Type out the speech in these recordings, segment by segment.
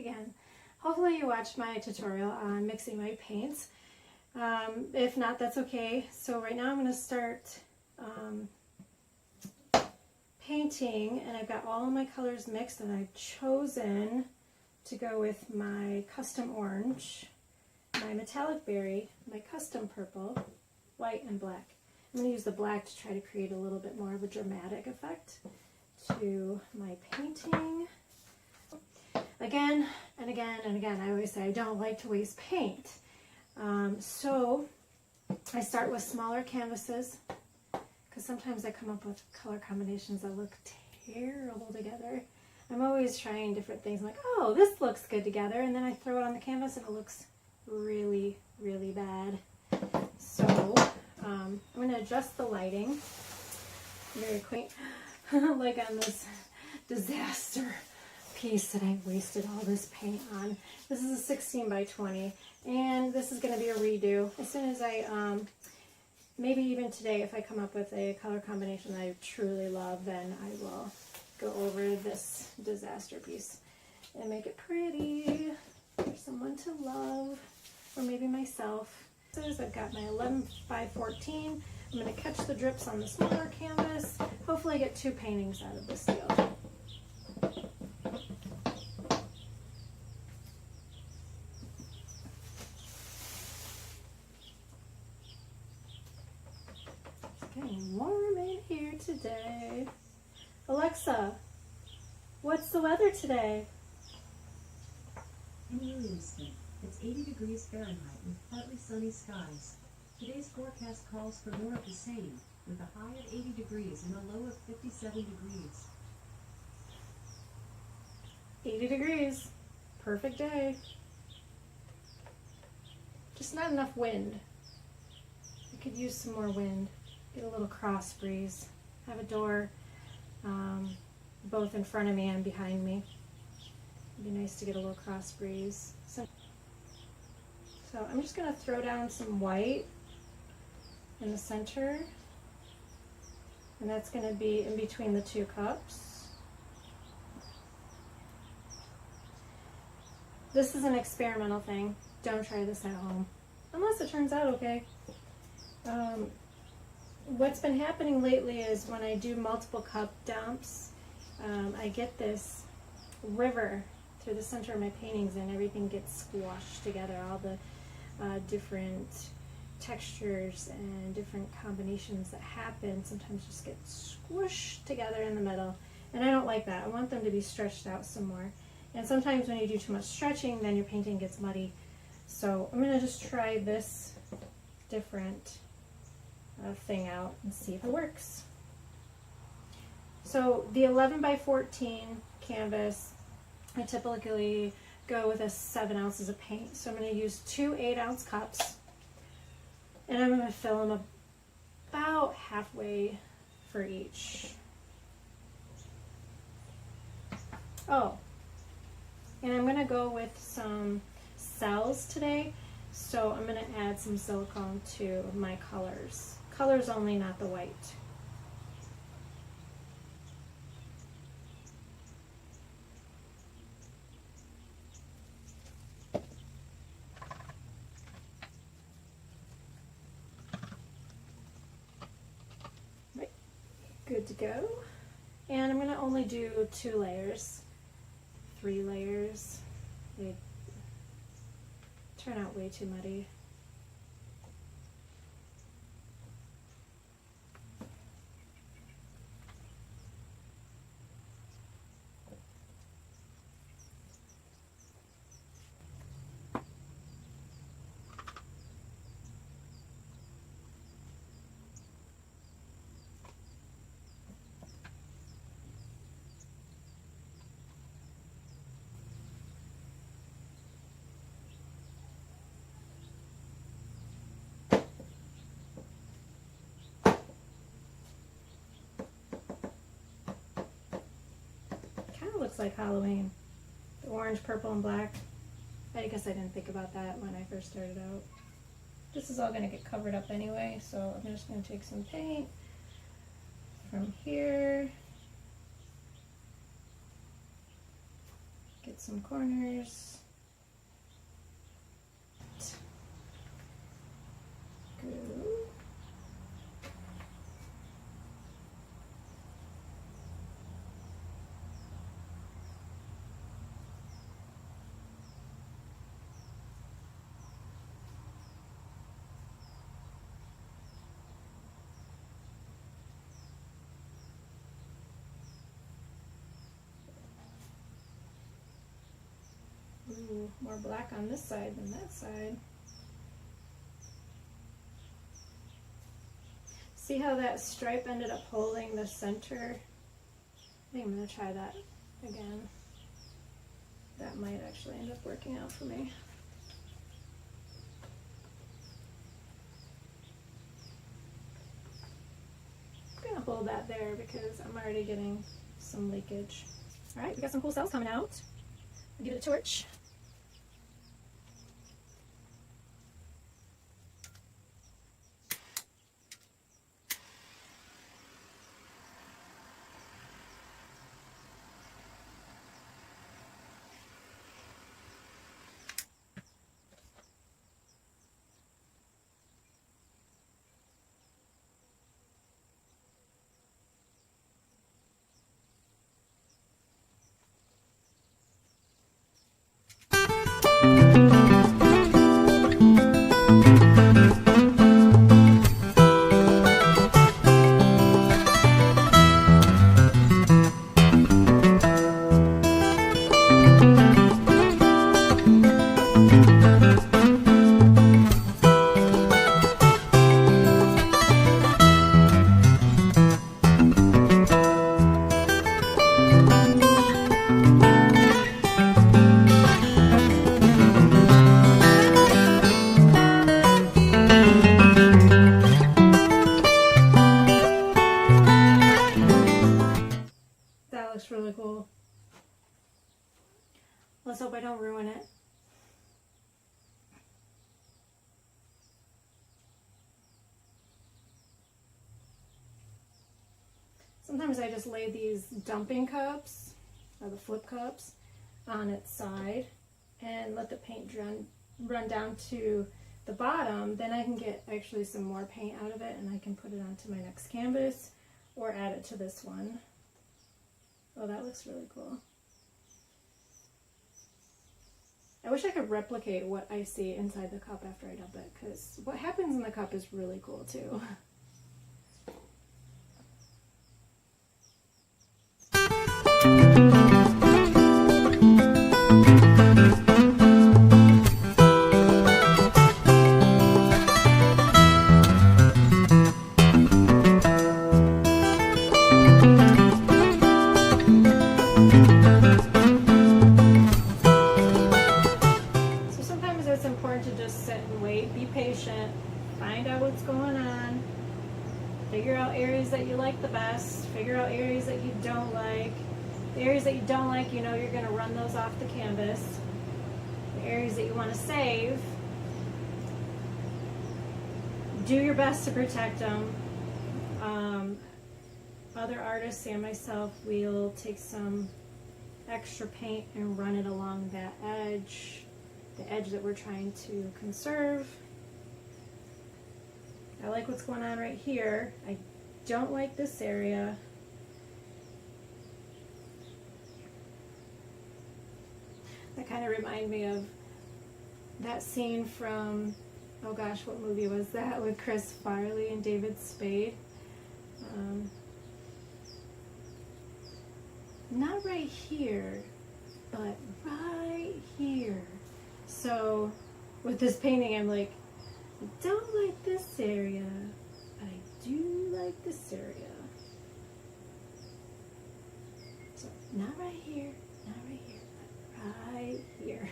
again. Hopefully you watched my tutorial on mixing my paints. If not, that's okay. So right now I'm going to start painting, and I've got all of my colors mixed, and I've chosen to go with my custom orange, my metallic berry, my custom purple, white, and black. I'm going to use the black to try to create a little bit more of a dramatic effect to my painting. Again and again and again, I always say I don't like to waste paint. So I start with smaller canvases, because sometimes I come up with color combinations that look terrible together. I'm always trying different things. I'm like, oh, this looks good together, and then I throw it on the canvas and it looks really, really bad. So I'm going to adjust the lighting very quick, like on this disaster piece that I wasted all this paint on. This is a 16 by 20, and this is going to be a redo. As soon as I, maybe even today, if I come up with a color combination that I truly love, then I will go over this disaster piece and make it pretty for someone to love, or maybe myself. So I've got my 11 by 14. I'm going to catch the drips on the smaller canvas. Hopefully I get 2 paintings out of this deal. It's getting warm in here today. Alexa, what's the weather today? In Williamston, it's 80 degrees Fahrenheit with partly sunny skies. Today's forecast calls for more of the same, with a high of 80 degrees and a low of 57 degrees. 80 degrees. Perfect day. Just not enough wind. I could use some more wind. Get a little cross breeze. Have a door both in front of me and behind me. It'd be nice to get a little cross breeze. So I'm just going to throw down some white in the center, and that's going to be in between the 2 cups. This is an experimental thing. Don't try this at home, unless it turns out okay. What's been happening lately is when I do multiple cup dumps, I get this river through the center of my paintings, and everything gets squashed together. All the different textures and different combinations that happen sometimes just get squished together in the middle, and I don't like that. I want them to be stretched out some more, and sometimes when you do too much stretching, then your painting gets muddy. So I'm going to just try this different thing out and see if it works. So the 11 by 14 canvas, I typically go with 7 ounces of paint. So I'm going to use 2 8-ounce cups, and I'm going to fill them about halfway for each. Oh, and I'm going to go with some cells today, so I'm going to add some silicone to my colors. Colors only, not the white. Good to go. And I'm going to only do 2 layers, 3 layers. They turn out way too muddy. Looks like Halloween. The orange, purple, and black. I guess I didn't think about that when I first started out. This is all going to get covered up anyway, so I'm just going to take some paint from here, get get some corners. Go. Ooh, more black on this side than that side. See how that stripe ended up holding the center? I think I'm going to try that again. That might actually end up working out for me. I'm going to hold that there because I'm already getting some leakage. Alright, we got some cool cells coming out. I'll give it a torch. Really cool. Let's hope I don't ruin it. Sometimes I just lay these dumping cups, or the flip cups, on its side and let the paint run down to the bottom. Then I can get actually some more paint out of it and I can put it onto my next canvas or add it to this one. Oh, that looks really cool. I wish I could replicate what I see inside the cup after I dump it, because what happens in the cup is really cool too. Figure out areas that you like the best. Figure out areas that you don't like. The areas that you don't like, you know you're going to run those off the canvas. The areas that you want to save, do your best to protect them. Other artists and myself will take some extra paint and run it along that edge, the edge that we're trying to conserve. I like what's going on right here. I don't like this area. That kind of reminded me of that scene from, oh gosh, what movie was that, with Chris Farley and David Spade? Not right here, but right here. So with this painting, I'm like, I don't like this area, but I do like this area. So not right here, not right here, but right here.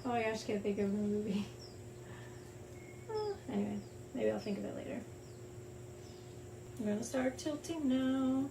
Oh my gosh, can't think of the movie. Anyway, maybe I'll think of it later. I'm gonna start tilting now.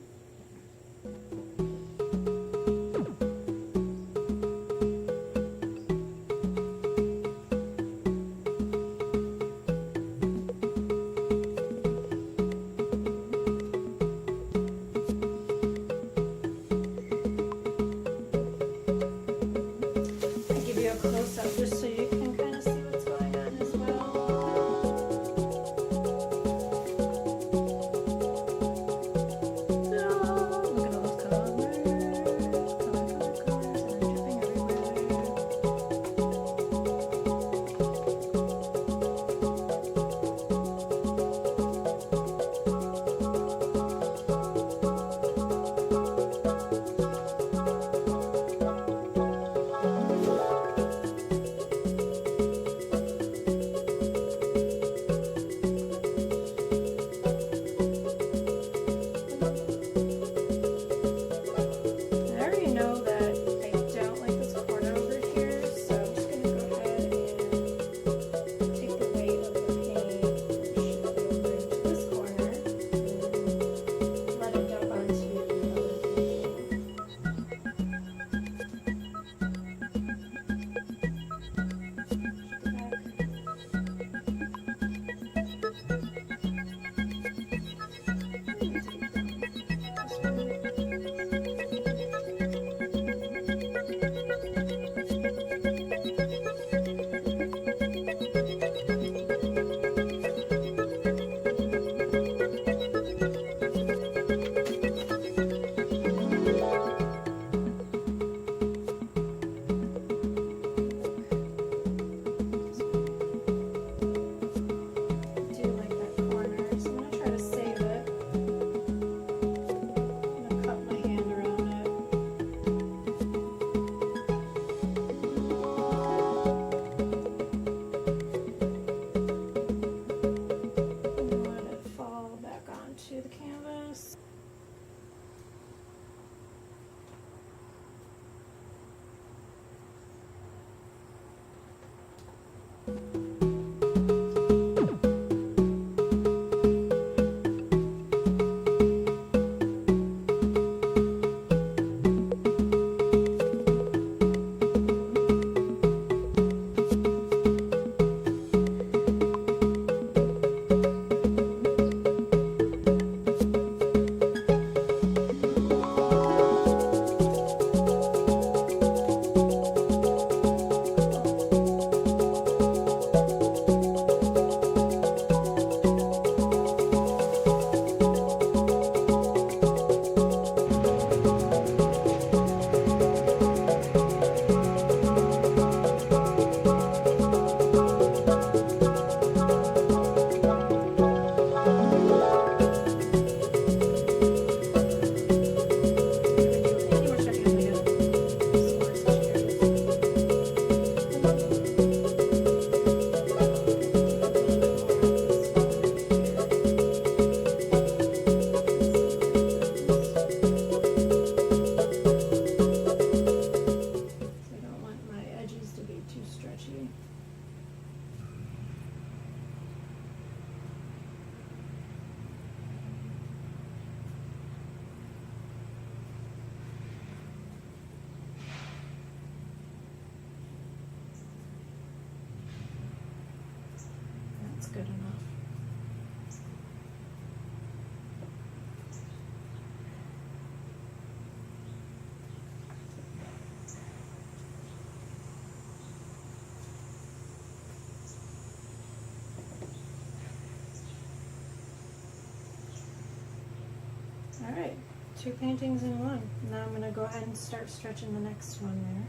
2 paintings in one. Now I'm going to go ahead and start stretching the next one there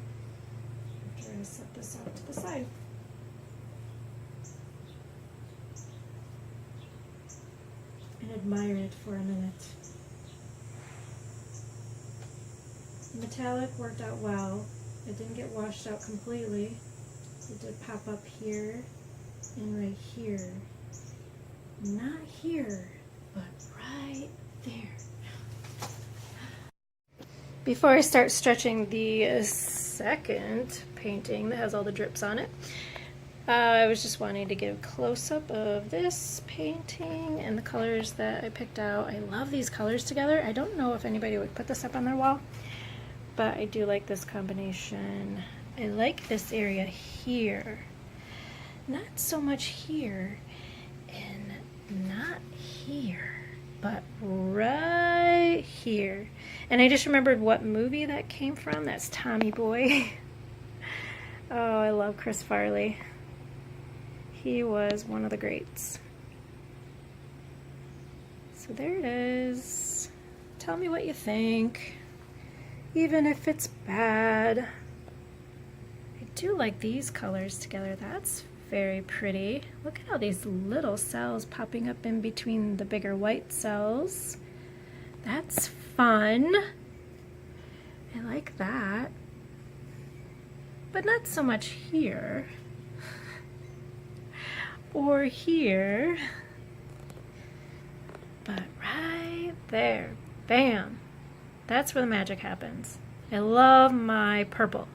after I set this out to the side. And admire it for a minute. The metallic worked out well. It didn't get washed out completely. It did pop up here and right here. Not here, but right there. Before I start stretching the second painting that has all the drips on it, I was just wanting to get a close-up of this painting and the colors that I picked out. I love these colors together. I don't know if anybody would put this up on their wall, but I do like this combination. I like this area here. Not so much here and not here, but right here. And I just remembered what movie that came from. That's Tommy Boy. Oh, I love Chris Farley. He was one of the greats. So there it is. Tell me what you think, even if it's bad. I do like these colors together. That's very pretty. Look at all these little cells popping up in between the bigger white cells. That's fun. I like that. But not so much here. Or here. But right there. Bam. That's where the magic happens. I love my purple.